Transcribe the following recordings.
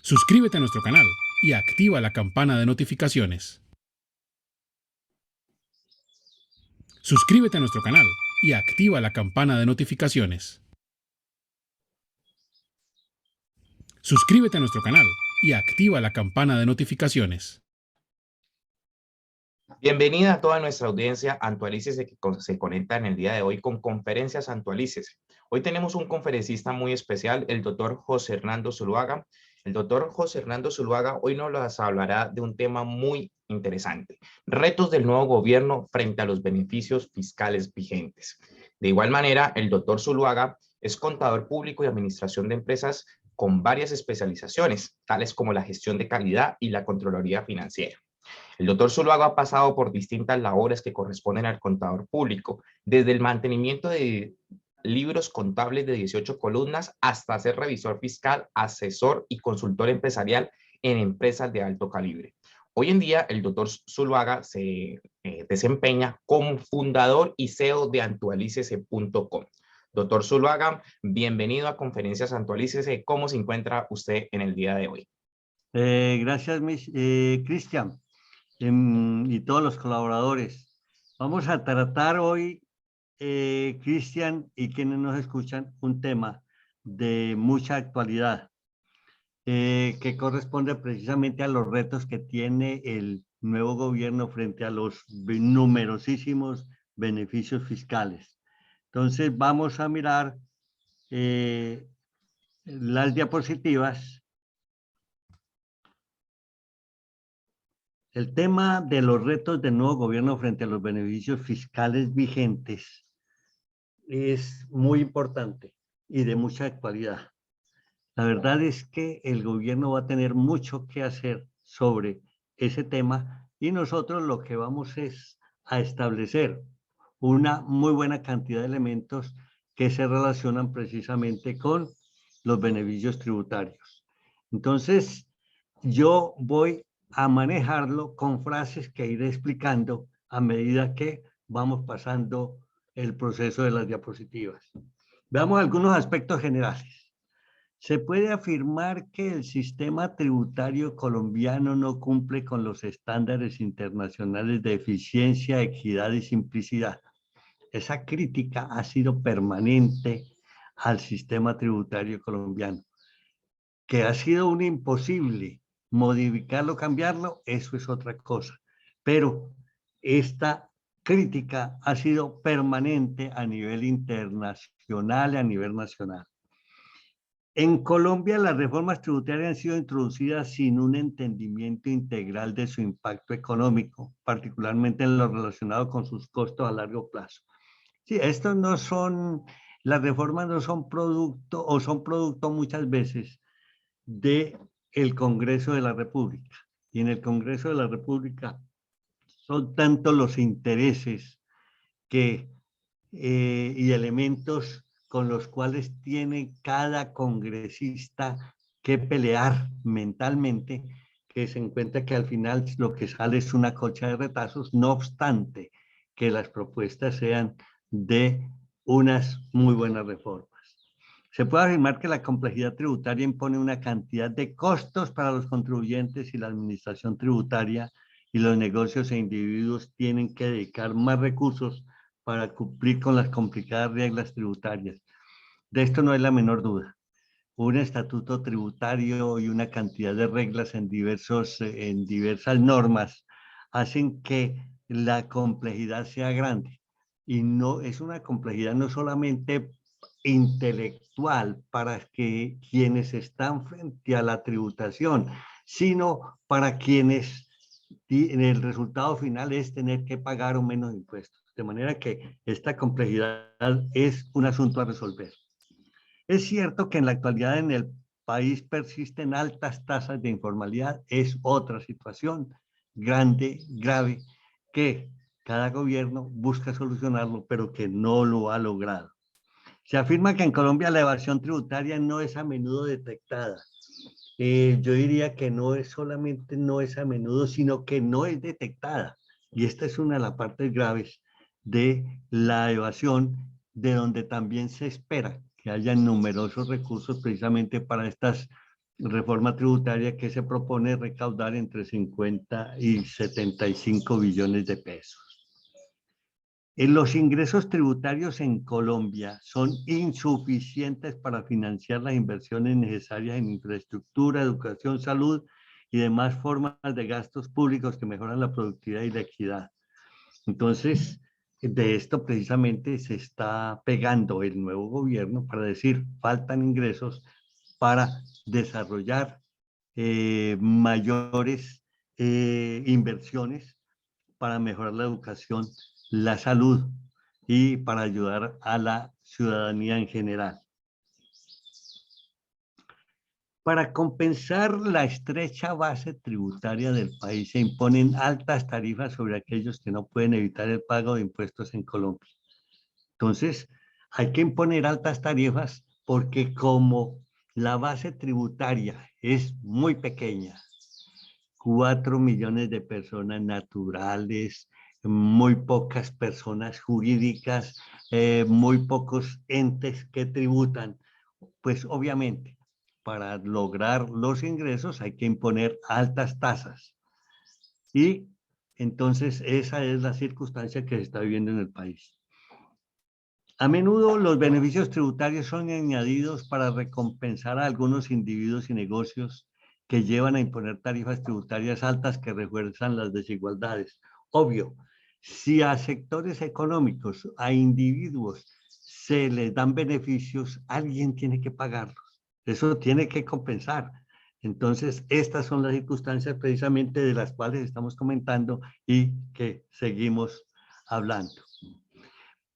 Suscríbete a nuestro canal y activa la campana de notificaciones. Suscríbete a nuestro canal y activa la campana de notificaciones. Suscríbete a nuestro canal y activa la campana de notificaciones. Bienvenida a toda nuestra audiencia Antualícese que se conecta en el día de hoy con Conferencias Antualícese. Hoy tenemos un conferencista muy especial, el doctor José Hernando Zuluaga. El doctor José Hernando Zuluaga hoy nos hablará de un tema muy interesante: retos del nuevo gobierno frente a los beneficios fiscales vigentes. De igual manera, el doctor Zuluaga es contador público y administración de empresas con varias especializaciones, tales como la gestión de calidad y la Contraloría Financiera. El doctor Zuluaga ha pasado por distintas labores que corresponden al contador público, desde el mantenimiento de libros contables de 18 columnas hasta ser revisor fiscal, asesor y consultor empresarial en empresas de alto calibre. Hoy en día, el doctor Zuluaga se desempeña como fundador y CEO de Antualícese.com. Doctor Zuluaga, bienvenido a Conferencias Antualícese. ¿Cómo se encuentra usted en el día de hoy? Gracias, Cristian, y todos los colaboradores. Vamos a tratar hoy, Cristian y quienes nos escuchan, un tema de mucha actualidad, que corresponde precisamente a los retos que tiene el nuevo gobierno frente a los numerosísimos beneficios fiscales. Entonces, vamos a mirar las diapositivas. El tema de los retos del nuevo gobierno frente a los beneficios fiscales vigentes es muy importante y de mucha actualidad. La verdad es que el gobierno va a tener mucho que hacer sobre ese tema y nosotros lo que vamos es a establecer una muy buena cantidad de elementos que se relacionan precisamente con los beneficios tributarios. Entonces, yo voy a manejarlo con frases que iré explicando a medida que vamos pasando el proceso de las diapositivas. Veamos algunos aspectos generales. Se puede afirmar que el sistema tributario colombiano no cumple con los estándares internacionales de eficiencia, equidad y simplicidad. Esa crítica ha sido permanente al sistema tributario colombiano. Que ha sido un imposible modificarlo, cambiarlo, eso es otra cosa. Pero esta crítica ha sido permanente a nivel internacional y a nivel nacional. En Colombia, las reformas tributarias han sido introducidas sin un entendimiento integral de su impacto económico, particularmente en lo relacionado con sus costos a largo plazo. Sí, estos no son, las reformas no son producto o son producto muchas veces del Congreso de la República. Y en el Congreso de la República son tantos los intereses y elementos con los cuales tiene cada congresista que pelear mentalmente, que se encuentra que al final lo que sale es una colcha de retazos, no obstante que las propuestas sean de unas muy buenas reformas. Se puede afirmar que la complejidad tributaria impone una cantidad de costos para los contribuyentes y la administración tributaria, y los negocios e individuos tienen que dedicar más recursos para cumplir con las complicadas reglas tributarias. De esto no hay la menor duda. Un estatuto tributario y una cantidad de reglas en diversas normas hacen que la complejidad sea grande. Y no es una complejidad no solamente intelectual para que quienes están frente a la tributación, sino para quienes el resultado final es tener que pagar o menos impuestos. De manera que esta complejidad es un asunto a resolver. Es cierto que en la actualidad en el país persisten altas tasas de informalidad, es otra situación grande, grave, que cada gobierno busca solucionarlo, pero que no lo ha logrado. Se afirma que en Colombia la evasión tributaria no es a menudo detectada. Yo diría que no es solamente no es a menudo, sino que no es detectada. Y esta es una de las partes graves de la evasión, de donde también se espera que haya numerosos recursos precisamente para estas reforma tributaria que se propone recaudar entre 50 y 75 billones de pesos. Los ingresos tributarios en Colombia son insuficientes para financiar las inversiones necesarias en infraestructura, educación, salud y demás formas de gastos públicos que mejoran la productividad y la equidad. Entonces, de esto precisamente se está pegando el nuevo gobierno para decir, faltan ingresos para desarrollar mayores inversiones para mejorar la educación, la salud y para ayudar a la ciudadanía en general. Para compensar la estrecha base tributaria del país, se imponen altas tarifas sobre aquellos que no pueden evitar el pago de impuestos en Colombia. Entonces, hay que imponer altas tarifas porque como la base tributaria es muy pequeña, 4 millones de personas naturales, muy pocas personas jurídicas, muy pocos entes que tributan, pues obviamente para lograr los ingresos hay que imponer altas tasas. Y entonces esa es la circunstancia que se está viviendo en el país. A menudo los beneficios tributarios son añadidos para recompensar a algunos individuos y negocios que llevan a imponer tarifas tributarias altas que refuerzan las desigualdades. Obvio, si a sectores económicos, a individuos, se les dan beneficios, alguien tiene que pagarlos. Eso tiene que compensar. Entonces, estas son las circunstancias precisamente de las cuales estamos comentando y que seguimos hablando.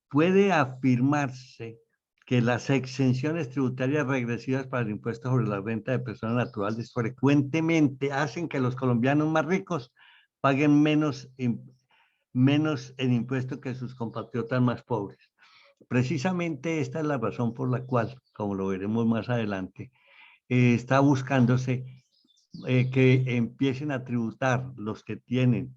Puede afirmarse que las exenciones tributarias regresivas para el impuesto sobre la renta de personas naturales frecuentemente hacen que los colombianos más ricos paguen menos en impuesto que sus compatriotas más pobres. Precisamente esta es la razón por la cual, como lo veremos más adelante, está buscándose que empiecen a tributar los que tienen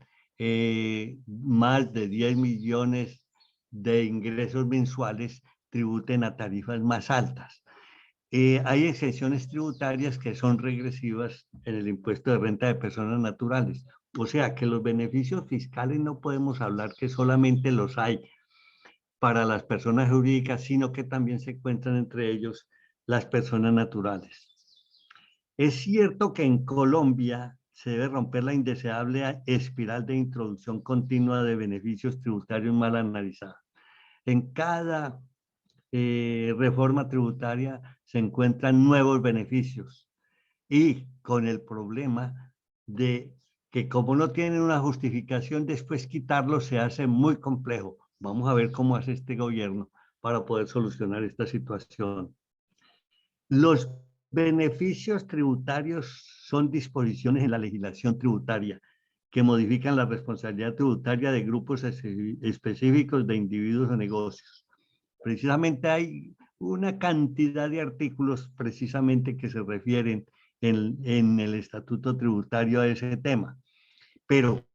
más de 10 millones de ingresos mensuales, tributen a tarifas más altas. Hay exenciones tributarias que son regresivas en el impuesto de renta de personas naturales. O sea que los beneficios fiscales no podemos hablar que solamente los hay para las personas jurídicas, sino que también se encuentran entre ellos las personas naturales. Es cierto que en Colombia se debe romper la indeseable espiral de introducción continua de beneficios tributarios mal analizados. En cada reforma tributaria se encuentran nuevos beneficios y con el problema de que como no tienen una justificación, después quitarlos se hace muy complejo. Vamos a ver cómo hace este gobierno para poder solucionar esta situación. Los beneficios tributarios son disposiciones en la legislación tributaria que modifican la responsabilidad tributaria de grupos específicos de individuos o negocios. Precisamente hay una cantidad de artículos precisamente que se refieren en el estatuto tributario a ese tema. Pero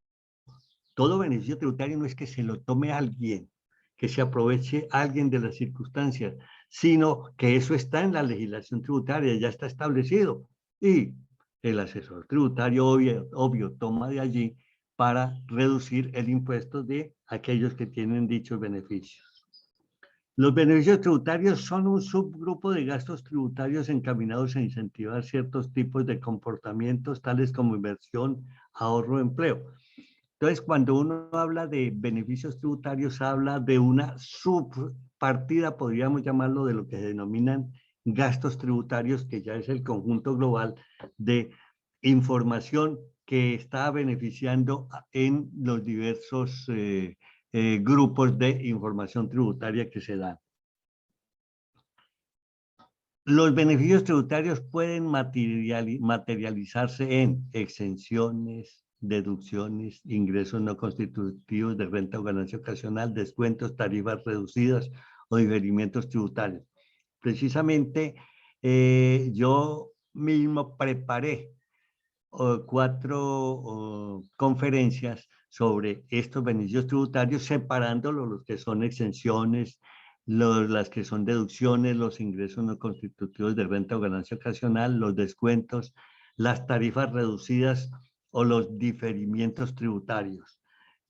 todo beneficio tributario no es que se lo tome alguien, que se aproveche alguien de las circunstancias, sino que eso está en la legislación tributaria, ya está establecido. Y el asesor tributario, obvio, toma de allí para reducir el impuesto de aquellos que tienen dichos beneficios. Los beneficios tributarios son un subgrupo de gastos tributarios encaminados a incentivar ciertos tipos de comportamientos, tales como inversión, ahorro, empleo. Entonces, cuando uno habla de beneficios tributarios, habla de una subpartida, podríamos llamarlo, de lo que se denominan gastos tributarios, que ya es el conjunto global de información que está beneficiando en los diversos grupos de información tributaria que se dan. Los beneficios tributarios pueden materializarse en exenciones, deducciones, ingresos no constitutivos de renta o ganancia ocasional, descuentos, tarifas reducidas o diferimientos tributarios. Precisamente yo mismo preparé 4 conferencias sobre estos beneficios tributarios, separándolos, los que son exenciones, las que son deducciones, los ingresos no constitutivos de renta o ganancia ocasional, los descuentos, las tarifas reducidas o los diferimientos tributarios.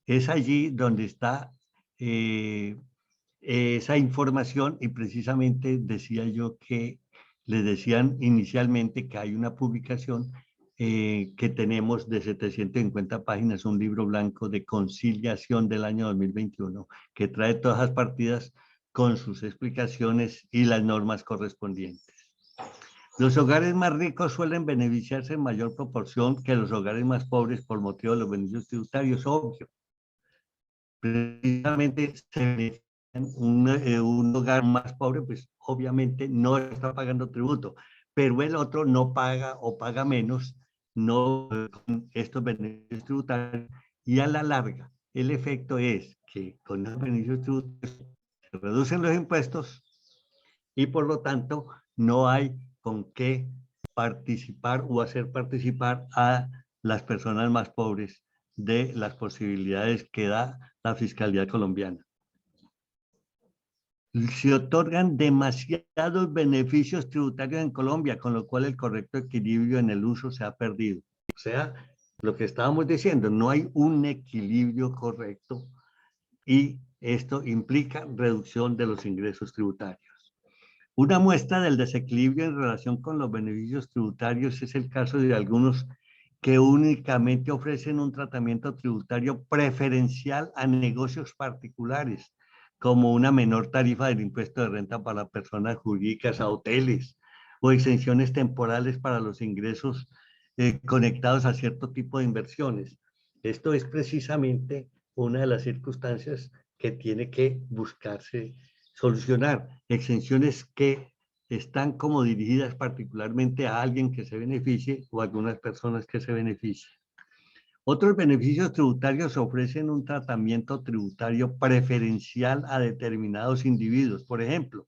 Es allí donde está esa información, y precisamente decía yo que les decían inicialmente que hay una publicación que tenemos de 750 páginas, un libro blanco de conciliación del año 2021, que trae todas las partidas con sus explicaciones y las normas correspondientes. Los hogares más ricos suelen beneficiarse en mayor proporción que los hogares más pobres por motivo de los beneficios tributarios, obvio. Precisamente un hogar más pobre, pues obviamente no está pagando tributo, pero el otro no paga o paga menos, no con estos beneficios tributarios, y a la larga el efecto es que con los beneficios tributarios se reducen los impuestos y por lo tanto no hay con qué participar o hacer participar a las personas más pobres de las posibilidades que da la fiscalía colombiana. Se otorgan demasiados beneficios tributarios en Colombia, con lo cual el correcto equilibrio en el uso se ha perdido. O sea, lo que estábamos diciendo, no hay un equilibrio correcto y esto implica reducción de los ingresos tributarios. Una muestra del desequilibrio en relación con los beneficios tributarios es el caso de algunos que únicamente ofrecen un tratamiento tributario preferencial a negocios particulares, como una menor tarifa del impuesto de renta para personas jurídicas a hoteles o exenciones temporales para los ingresos conectados a cierto tipo de inversiones. Esto es precisamente una de las circunstancias que tiene que buscarse solucionar, exenciones que están como dirigidas particularmente a alguien que se beneficie o a algunas personas que se beneficien. Otros beneficios tributarios ofrecen un tratamiento tributario preferencial a determinados individuos. Por ejemplo,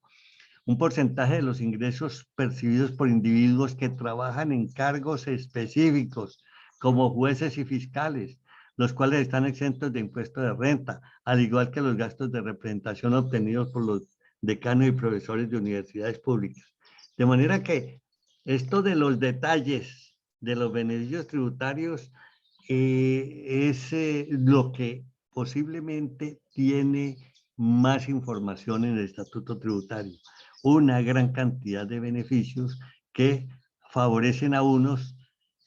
un porcentaje de los ingresos percibidos por individuos que trabajan en cargos específicos, como jueces y fiscales, los cuales están exentos de impuesto de renta, al igual que los gastos de representación obtenidos por los decanos y profesores de universidades públicas. De manera que esto de los detalles de los beneficios tributarios es lo que posiblemente tiene más información en el estatuto tributario. Una gran cantidad de beneficios que favorecen a unos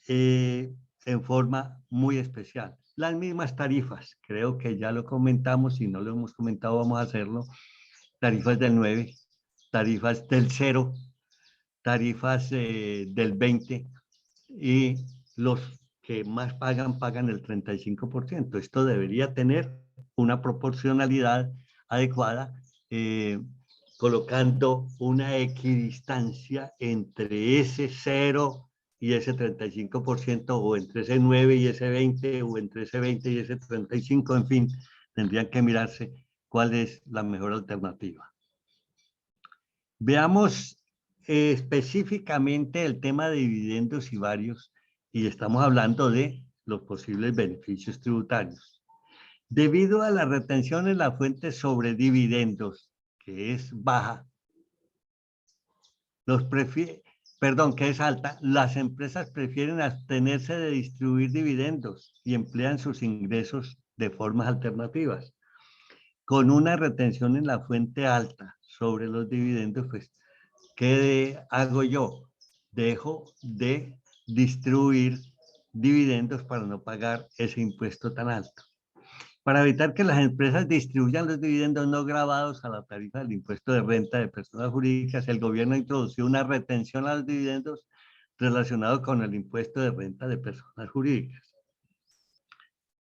en forma muy especial. Las mismas tarifas, creo que ya lo comentamos, si no lo hemos comentado vamos a hacerlo, tarifas del 9, tarifas del 0, tarifas del 20 y los que más pagan, pagan el 35%. Esto debería tener una proporcionalidad adecuada, colocando una equidistancia entre ese 0 y ese 35%, o entre ese 9 y ese 20, o entre ese 20 y ese 35, en fin, tendrían que mirarse cuál es la mejor alternativa. Veamos específicamente el tema de dividendos y varios, y estamos hablando de los posibles beneficios tributarios. Debido a la retención en la fuente sobre dividendos, que es baja, que es alta, las empresas prefieren abstenerse de distribuir dividendos y emplean sus ingresos de formas alternativas. Con una retención en la fuente alta sobre los dividendos, pues, ¿qué hago yo? Dejo de distribuir dividendos para no pagar ese impuesto tan alto. Para evitar que las empresas distribuyan los dividendos no grabados a la tarifa del impuesto de renta de personas jurídicas, el gobierno introdució una retención a los dividendos relacionado con el impuesto de renta de personas jurídicas.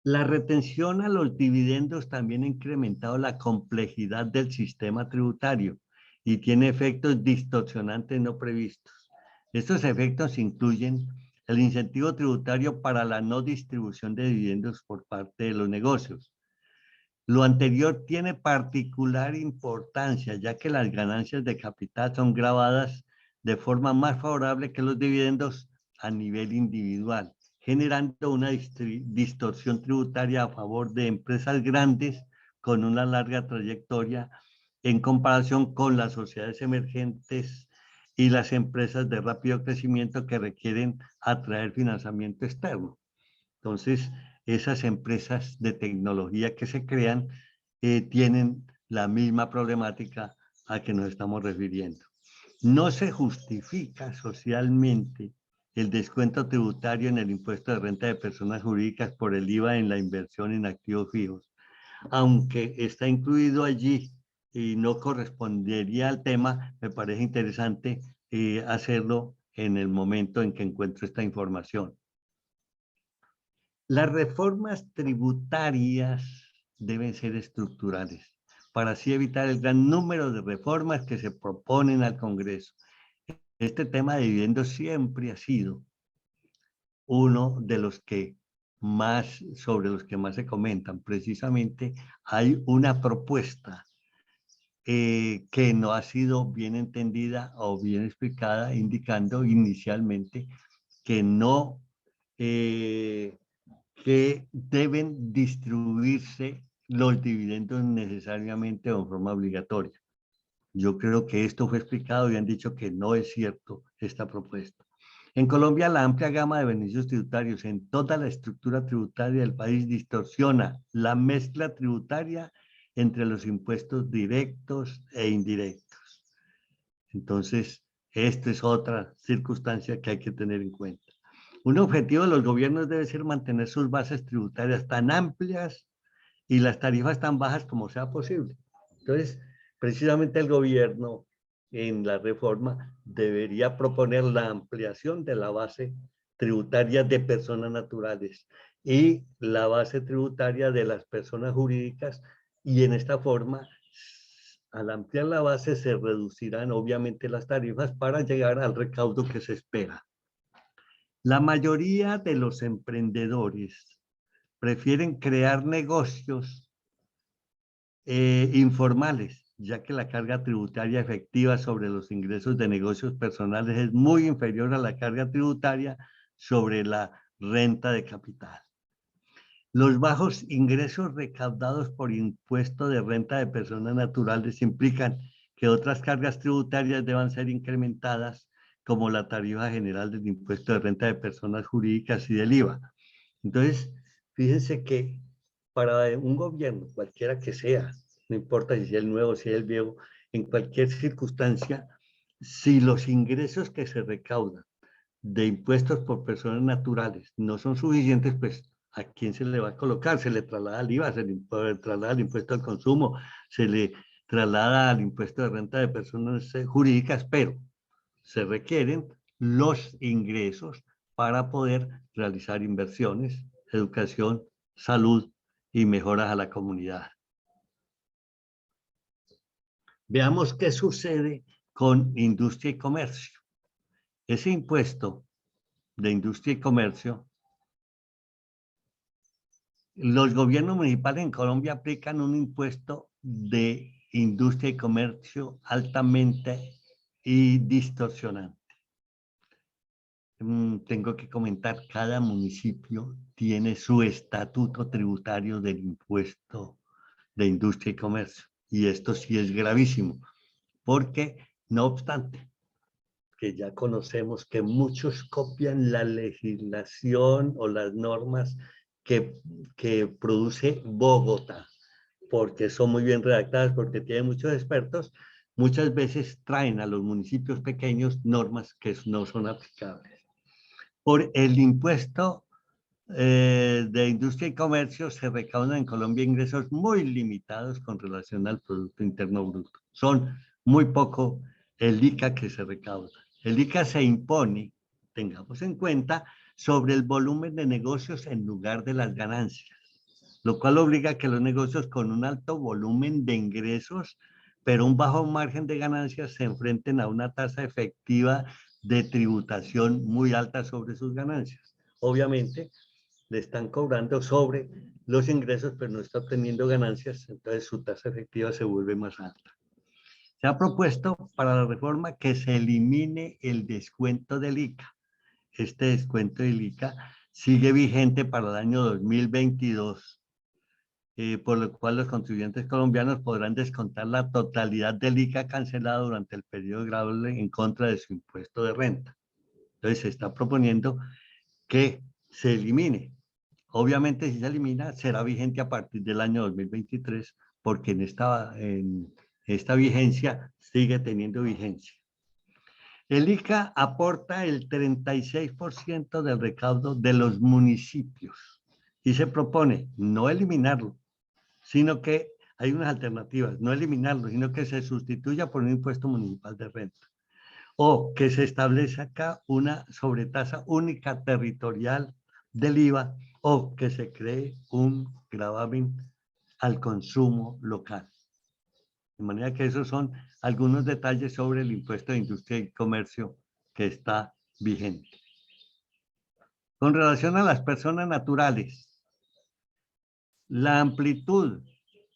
La retención a los dividendos también ha incrementado la complejidad del sistema tributario y tiene efectos distorsionantes no previstos. Estos efectos incluyen el incentivo tributario para la no distribución de dividendos por parte de los negocios. Lo anterior tiene particular importancia, ya que las ganancias de capital son grabadas de forma más favorable que los dividendos a nivel individual, generando una distorsión tributaria a favor de empresas grandes con una larga trayectoria en comparación con las sociedades emergentes y las empresas de rápido crecimiento que requieren atraer financiamiento externo. Entonces, esas empresas de tecnología que se crean tienen la misma problemática a que nos estamos refiriendo. No se justifica socialmente el descuento tributario en el impuesto de renta de personas jurídicas por el IVA en la inversión en activos fijos, aunque está incluido allí y no correspondería al tema. Me parece interesante hacerlo en el momento en que encuentro esta información. Las reformas tributarias deben ser estructurales para así evitar el gran número de reformas que se proponen al Congreso. Este tema de dividendos siempre ha sido uno de los que más, sobre los que más se comentan. Precisamente hay una propuesta que no ha sido bien entendida o bien explicada, indicando inicialmente que no, que deben distribuirse los dividendos necesariamente o en forma obligatoria. Yo creo que esto fue explicado y han dicho que no es cierto esta propuesta. En Colombia, la amplia gama de beneficios tributarios en toda la estructura tributaria del país distorsiona la mezcla tributaria entre los impuestos directos e indirectos. Entonces, esta es otra circunstancia que hay que tener en cuenta. Un objetivo de los gobiernos debe ser mantener sus bases tributarias tan amplias y las tarifas tan bajas como sea posible. Entonces, precisamente el gobierno en la reforma debería proponer la ampliación de la base tributaria de personas naturales y la base tributaria de las personas jurídicas, y en esta forma, al ampliar la base, se reducirán obviamente las tarifas para llegar al recaudo que se espera. La mayoría de los emprendedores prefieren crear negocios informales, ya que la carga tributaria efectiva sobre los ingresos de negocios personales es muy inferior a la carga tributaria sobre la renta de capital. Los bajos ingresos recaudados por impuesto de renta de personas naturales implican que otras cargas tributarias deban ser incrementadas, como la tarifa general del impuesto de renta de personas jurídicas y del IVA. Entonces, fíjense que para un gobierno, cualquiera que sea, no importa si es el nuevo, si es el viejo, en cualquier circunstancia, si los ingresos que se recaudan de impuestos por personas naturales no son suficientes, pues ¿a quién se le va a colocar? Se le traslada al IVA, se le traslada al impuesto al consumo, se le traslada al impuesto de renta de personas jurídicas, pero se requieren los ingresos para poder realizar inversiones, educación, salud y mejoras a la comunidad. Veamos qué sucede con industria y comercio. Ese impuesto de industria y comercio, los gobiernos municipales en Colombia aplican un impuesto de industria y comercio altamente y distorsionante. Tengo que comentar, cada municipio tiene su estatuto tributario del impuesto de industria y comercio. Y esto sí es gravísimo, porque no obstante, que ya conocemos que muchos copian la legislación o las normas que produce Bogotá, porque son muy bien redactadas, porque tienen muchos expertos, muchas veces traen a los municipios pequeños normas que no son aplicables. Por el impuesto de industria y comercio se recaudan en Colombia ingresos muy limitados con relación al Producto Interno Bruto. Son muy poco el ICA que se recauda. El ICA se impone, tengamos en cuenta, sobre el volumen de negocios en lugar de las ganancias, lo cual obliga a que los negocios con un alto volumen de ingresos, pero un bajo margen de ganancias, se enfrenten a una tasa efectiva de tributación muy alta sobre sus ganancias. Obviamente, le están cobrando sobre los ingresos, pero no está obteniendo ganancias, entonces su tasa efectiva se vuelve más alta. Se ha propuesto para la reforma que se elimine el descuento del ICA. Este descuento del ICA sigue vigente para el año 2022 por lo cual los contribuyentes colombianos podrán descontar la totalidad del ICA cancelado durante el periodo grabable en contra de su impuesto de renta. Entonces se está proponiendo que se elimine. Obviamente, si se elimina, será vigente a partir del año 2023, porque en esta vigencia sigue teniendo vigencia. El ICA aporta el 36% del recaudo de los municipios y se propone no eliminarlo, sino que hay unas alternativas, no eliminarlo, sino que se sustituya por un impuesto municipal de renta, o que se establezca acá una sobretasa única territorial del IVA, o que se cree un gravamen al consumo local. De manera que esos son algunos detalles sobre el impuesto de industria y comercio que está vigente. Con relación a las personas naturales, la amplitud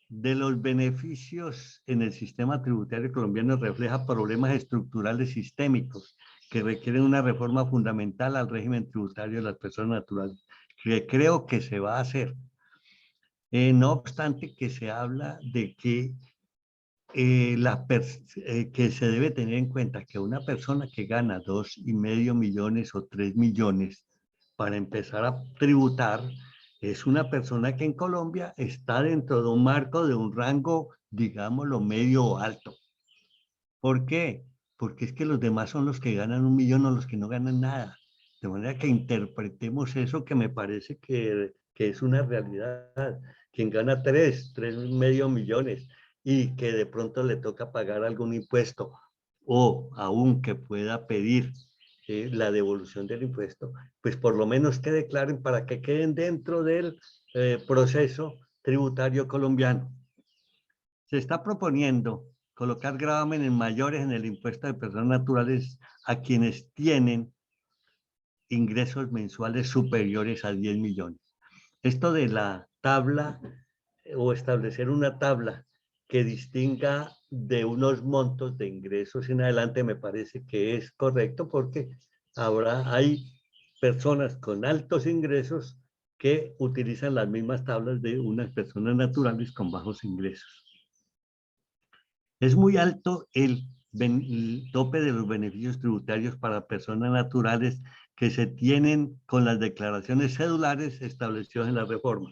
de los beneficios en el sistema tributario colombiano refleja problemas estructurales sistémicos que requieren una reforma fundamental al régimen tributario de las personas naturales, que creo que se va a hacer. No obstante que se habla de que, que se debe tener en cuenta que una persona que gana 2,5 millones o 3 millones para empezar a tributar es una persona que en Colombia está dentro de un marco de un rango, digámoslo, medio o alto. ¿Por qué? Porque es que los demás son los que ganan 1 millón o los que no ganan nada. De manera que interpretemos eso, que me parece que es una realidad. Quien gana 3,5 millones y que de pronto le toca pagar algún impuesto o aún que pueda pedir la devolución del impuesto, pues por lo menos que declaren para que queden dentro del proceso tributario colombiano. Se está proponiendo colocar gravámenes mayores en el impuesto de personas naturales a quienes tienen ingresos mensuales superiores a 10 millones. Esto de la tabla o establecer una tabla que distinga de unos montos de ingresos en adelante me parece que es correcto, porque ahora hay personas con altos ingresos que utilizan las mismas tablas de unas personas naturales con bajos ingresos. Es muy alto el tope de los beneficios tributarios para personas naturales que se tienen con las declaraciones cedulares establecidas en la reforma.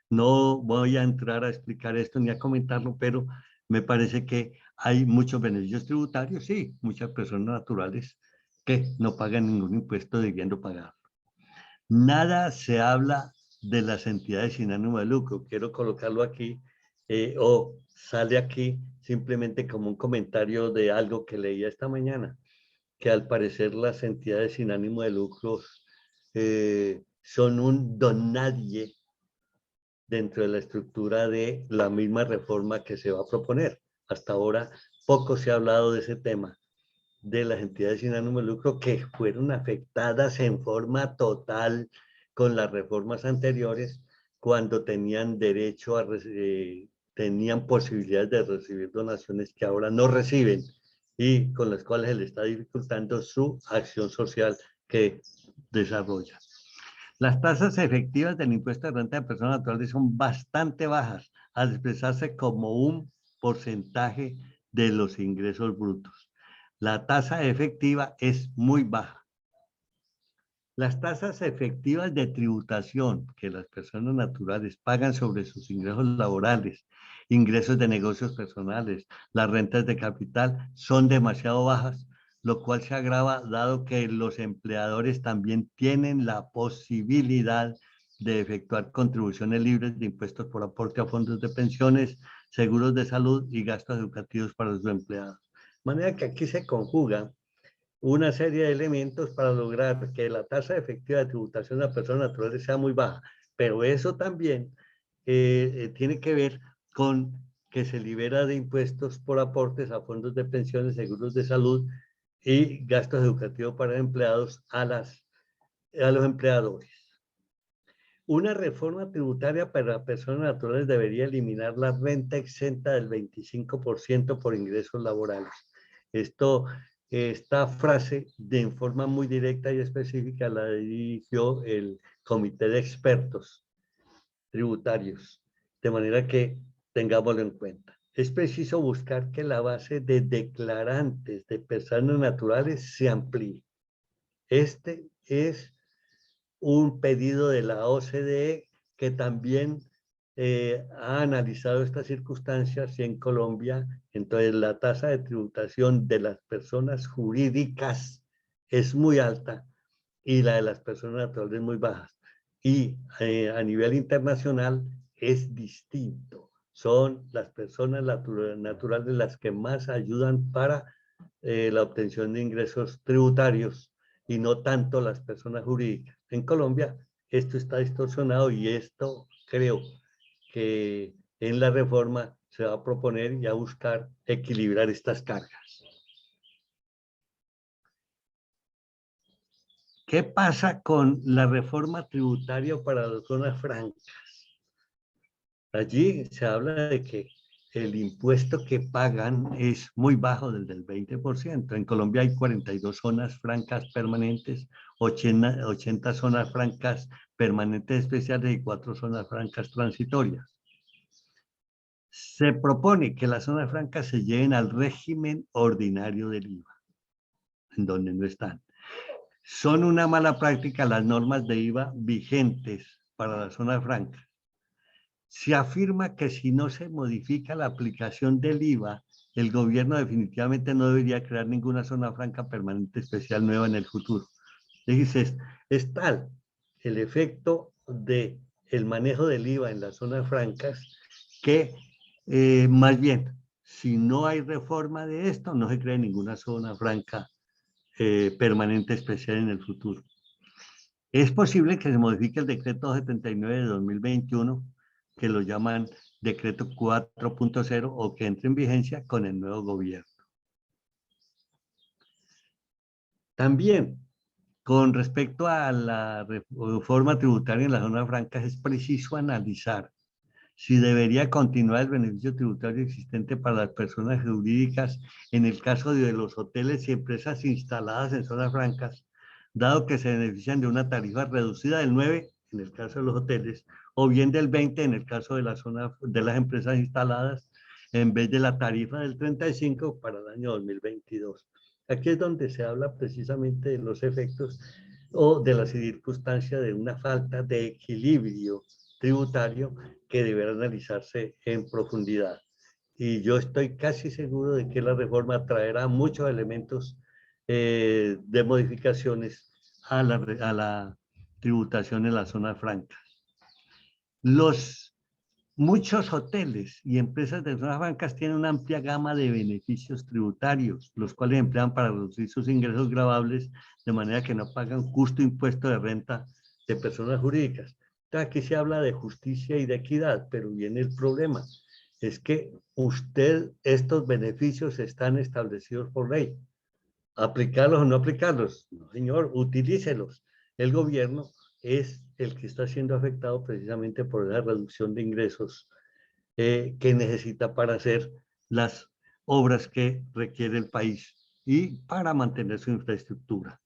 No voy a entrar a explicar esto ni a comentarlo, pero me parece que hay muchos beneficios tributarios, sí, muchas personas naturales que no pagan ningún impuesto debiendo pagar. Nada se habla de las entidades sin ánimo de lucro. Quiero colocarlo aquí, o sale aquí simplemente como un comentario de algo que leía esta mañana, que al parecer las entidades sin ánimo de lucro son un don nadie dentro de la estructura de la misma reforma que se va a proponer. Hasta ahora poco se ha hablado de ese tema, de las entidades sin ánimo de lucro que fueron afectadas en forma total con las reformas anteriores, cuando tenían derecho a tenían posibilidades de recibir donaciones que ahora no reciben y con las cuales se le está dificultando su acción social que desarrolla. Las tasas efectivas del impuesto de renta de personas naturales son bastante bajas, al expresarse como un porcentaje de los ingresos brutos. La tasa efectiva es muy baja. Las tasas efectivas de tributación que las personas naturales pagan sobre sus ingresos laborales, ingresos de negocios personales, las rentas de capital, son demasiado bajas, lo cual se agrava dado que los empleadores también tienen la posibilidad de efectuar contribuciones libres de impuestos por aporte a fondos de pensiones, seguros de salud y gastos educativos para sus empleados. De manera que aquí se conjuga una serie de elementos para lograr que la tasa efectiva de tributación de las personas naturales sea muy baja, pero eso también tiene que ver con que se libera de impuestos por aportes a fondos de pensiones, seguros de salud y gastos educativos para empleados a los empleadores. Una reforma tributaria para personas naturales debería eliminar la renta exenta del 25% por ingresos laborales. Esta frase, de forma muy directa y específica, la dirigió el Comité de Expertos Tributarios de manera que tengámoslo en cuenta. Es preciso buscar que la base de declarantes de personas naturales se amplíe. Este es un pedido de la OCDE que también ha analizado estas circunstancias y en Colombia, entonces la tasa de tributación de las personas jurídicas es muy alta y la de las personas naturales muy baja. Y a nivel internacional es distinto. Son las personas naturales las que más ayudan para la obtención de ingresos tributarios y no tanto las personas jurídicas. En Colombia esto está distorsionado y esto creo que en la reforma se va a proponer y a buscar equilibrar estas cargas. ¿Qué pasa con la reforma tributaria para las zonas francas? Allí se habla de que el impuesto que pagan es muy bajo, del 20%. En Colombia hay 42 zonas francas permanentes, 80 zonas francas permanentes especiales y 4 zonas francas transitorias. Se propone que las zonas francas se lleven al régimen ordinario del IVA, en donde no están. Son una mala práctica las normas de IVA vigentes para la zona franca. Se afirma que si no se modifica la aplicación del IVA, el gobierno definitivamente no debería crear ninguna zona franca permanente especial nueva en el futuro. Es tal el efecto del manejo del IVA en las zonas francas que más bien, si no hay reforma de esto, no se crea ninguna zona franca permanente especial en el futuro. Es posible que se modifique el decreto 279 de 2021, que lo llaman decreto 4.0 o que entre en vigencia con el nuevo gobierno. También, con respecto a la reforma tributaria en las zonas francas, es preciso analizar si debería continuar el beneficio tributario existente para las personas jurídicas en el caso de los hoteles y empresas instaladas en zonas francas, dado que se benefician de una tarifa reducida del 9 en el caso de los hoteles, o bien del 20 en el caso de la zona de las empresas instaladas, en vez de la tarifa del 35 para el año 2022. Aquí es donde se habla precisamente de los efectos o de la circunstancia de una falta de equilibrio tributario que deberá analizarse en profundidad. Y yo estoy casi seguro de que la reforma traerá muchos elementos de modificaciones a la tributación en las zonas francas. Muchos hoteles y empresas de zonas francas tienen una amplia gama de beneficios tributarios, los cuales emplean para reducir sus ingresos gravables de manera que no pagan justo impuesto de renta de personas jurídicas. Entonces, aquí se habla de justicia y de equidad, pero viene el problema. Es que estos beneficios están establecidos por ley. ¿Aplicarlos o no aplicarlos? No, señor, utilícelos. El gobierno es el que está siendo afectado precisamente por la reducción de ingresos que necesita para hacer las obras que requiere el país y para mantener su infraestructura.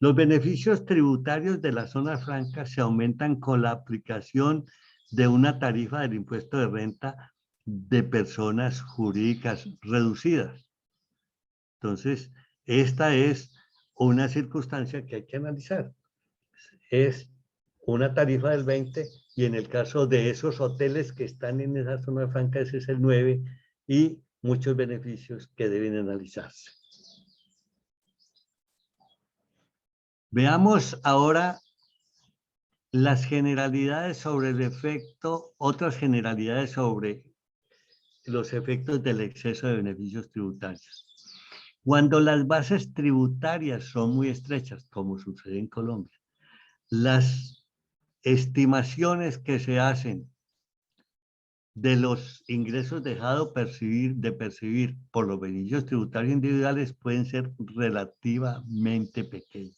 Los beneficios tributarios de las zonas francas se aumentan con la aplicación de una tarifa del impuesto de renta de personas jurídicas reducidas. Entonces, esta es una circunstancia que hay que analizar. Es una tarifa del 20 y en el caso de esos hoteles que están en esa zona franca ese es el 9 y muchos beneficios que deben analizarse. Veamos ahora las generalidades sobre el efecto, otras generalidades sobre los efectos del exceso de beneficios tributarios. Cuando las bases tributarias son muy estrechas, como sucede en Colombia, las estimaciones que se hacen de los ingresos dejados de percibir por los beneficios tributarios individuales pueden ser relativamente pequeños.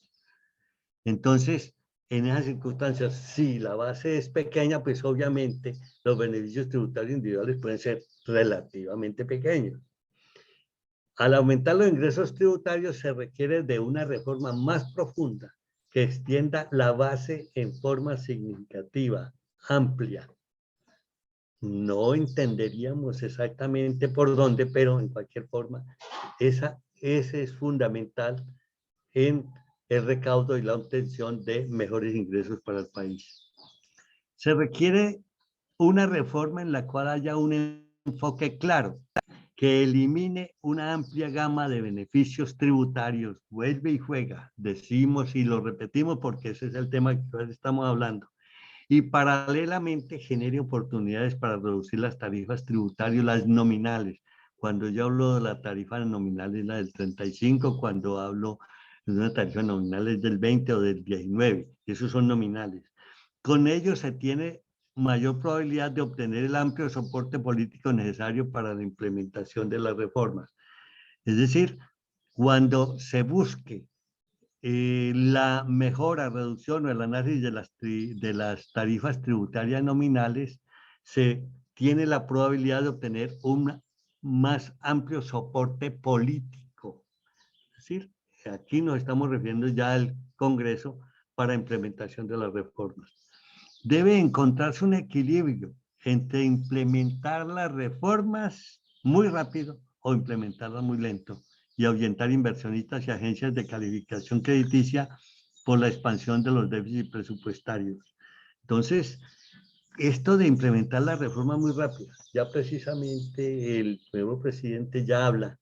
Entonces, en esas circunstancias, si la base es pequeña, pues obviamente los beneficios tributarios individuales pueden ser relativamente pequeños. Al aumentar los ingresos tributarios se requiere de una reforma más profunda que extienda la base en forma significativa, amplia. no entenderíamos exactamente por dónde, pero en cualquier forma, ese es fundamental en el recaudo y la obtención de mejores ingresos para el país. Se requiere una reforma en la cual haya un enfoque claro, que elimine una amplia gama de beneficios tributarios. Vuelve y juega, decimos y lo repetimos porque ese es el tema que hoy estamos hablando. Y paralelamente genere oportunidades para reducir las tarifas tributarias, las nominales. Cuando yo hablo de la tarifa nominal es la del 35, cuando hablo de una tarifa nominal es del 20 o del 19, esos son nominales. Con ello se tiene mayor probabilidad de obtener el amplio soporte político necesario para la implementación de las reformas. Es decir, cuando se busque la mejora, reducción o el análisis de las tarifas tributarias nominales, se tiene la probabilidad de obtener un más amplio soporte político. Es decir, aquí nos estamos refiriendo ya al Congreso para implementación de las reformas. Debe encontrarse un equilibrio entre implementar las reformas muy rápido o implementarlas muy lento y ahuyentar inversionistas y agencias de calificación crediticia por la expansión de los déficits presupuestarios. Entonces, esto de implementar la reforma muy rápida, ya precisamente el nuevo presidente ya habla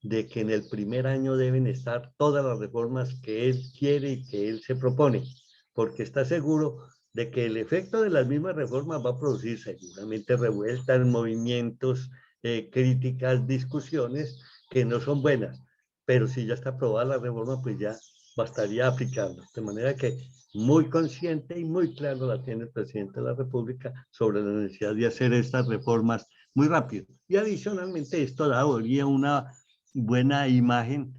de que en el primer año deben estar todas las reformas que él quiere y que él se propone, porque está seguro de que el efecto de las mismas reformas va a producir seguramente revueltas, movimientos, críticas, discusiones que no son buenas, pero si ya está aprobada la reforma, pues ya bastaría aplicarla. De manera que muy consciente y muy claro la tiene el presidente de la República sobre la necesidad de hacer estas reformas muy rápido. Y adicionalmente esto daría una buena imagen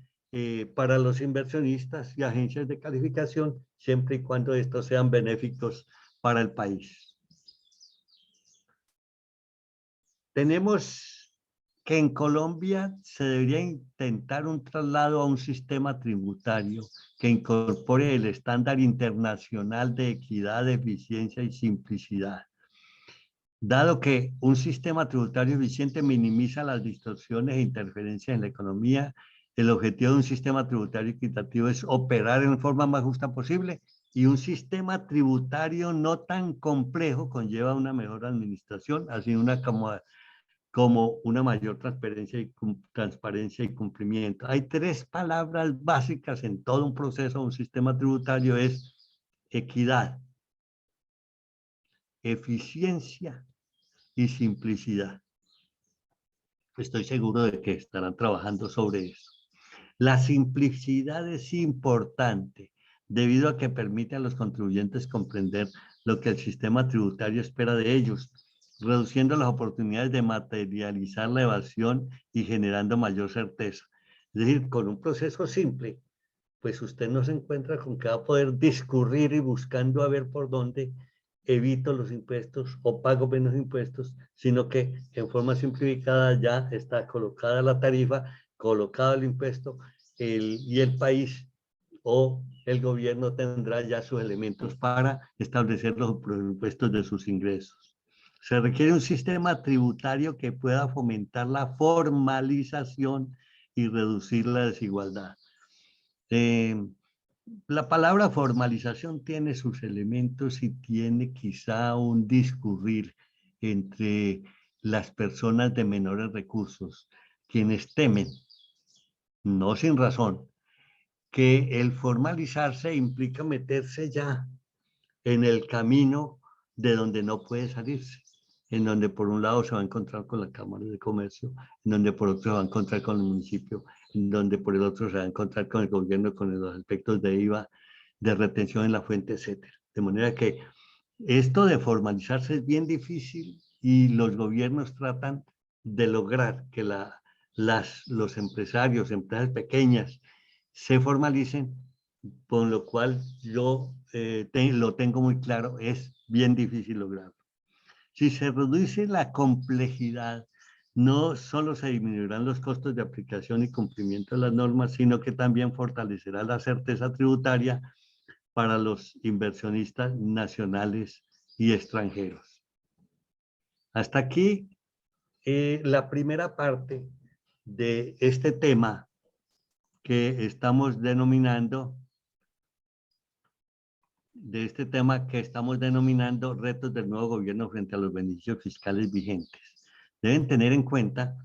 para los inversionistas y agencias de calificación, siempre y cuando estos sean benéficos para el país. Tenemos que en Colombia se debería intentar un traslado a un sistema tributario que incorpore el estándar internacional de equidad, eficiencia y simplicidad. Dado que un sistema tributario eficiente minimiza las distorsiones e interferencias en la economía, el objetivo de un sistema tributario equitativo es operar en forma más justa posible, y un sistema tributario no tan complejo conlleva una mejor administración, así como una mayor transparencia y cumplimiento. Hay tres palabras básicas en todo un proceso de un sistema tributario: es equidad, eficiencia y simplicidad. Estoy seguro de que estarán trabajando sobre eso. La simplicidad es importante debido a que permite a los contribuyentes comprender lo que el sistema tributario espera de ellos, reduciendo las oportunidades de materializar la evasión y generando mayor certeza. Es decir, con un proceso simple, pues usted no se encuentra con que va a poder discurrir y buscando a ver por dónde evito los impuestos o pago menos impuestos, sino que en forma simplificada ya está colocada la tarifa, colocado el impuesto, y el país o el gobierno tendrá ya sus elementos para establecer los impuestos de sus ingresos. Se requiere un sistema tributario que pueda fomentar la formalización y reducir la desigualdad. La palabra formalización tiene sus elementos y tiene quizá un discurrir entre las personas de menores recursos, quienes temen, no sin razón, que el formalizarse implica meterse ya en el camino de donde no puede salirse, en donde por un lado se va a encontrar con la Cámara de Comercio, en donde por otro se va a encontrar con el municipio, en donde por el otro se va a encontrar con el gobierno, con los aspectos de IVA, de retención en la fuente, etcétera. De manera que esto de formalizarse es bien difícil y los gobiernos tratan de lograr que los empresarios, empresas pequeñas, se formalicen, con lo cual yo lo tengo muy claro, es bien difícil lograrlo. Si se reduce la complejidad, no solo se disminuirán los costos de aplicación y cumplimiento de las normas, sino que también fortalecerá la certeza tributaria para los inversionistas nacionales y extranjeros. Hasta aquí la primera parte de este tema que estamos denominando retos del nuevo gobierno frente a los beneficios fiscales vigentes. Deben tener en cuenta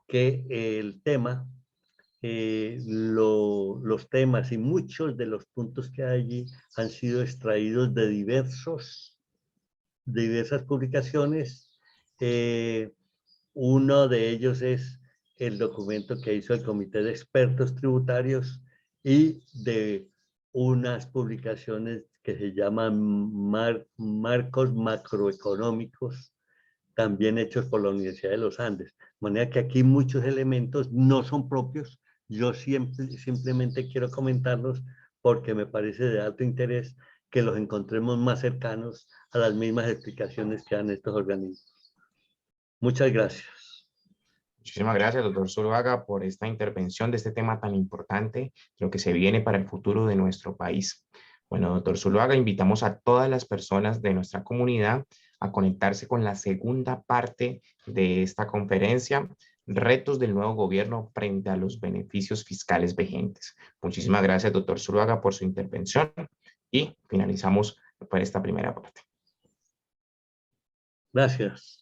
que el tema, los temas y muchos de los puntos que hay allí han sido extraídos de diversas publicaciones. Uno de ellos es el documento que hizo el Comité de Expertos Tributarios y de unas publicaciones que se llaman marcos macroeconómicos, también hechos por la Universidad de los Andes. De manera que aquí muchos elementos no son propios. Yo simplemente quiero comentarlos porque me parece de alto interés que los encontremos más cercanos a las mismas explicaciones que dan estos organismos. Muchas gracias. Muchísimas gracias, doctor Zuluaga, por esta intervención de este tema tan importante, lo que se viene para el futuro de nuestro país. Bueno, doctor Zuluaga, invitamos a todas las personas de nuestra comunidad a conectarse con la segunda parte de esta conferencia, retos del nuevo gobierno frente a los beneficios fiscales vigentes. Muchísimas gracias, doctor Zuluaga, por su intervención y finalizamos por esta primera parte. Gracias.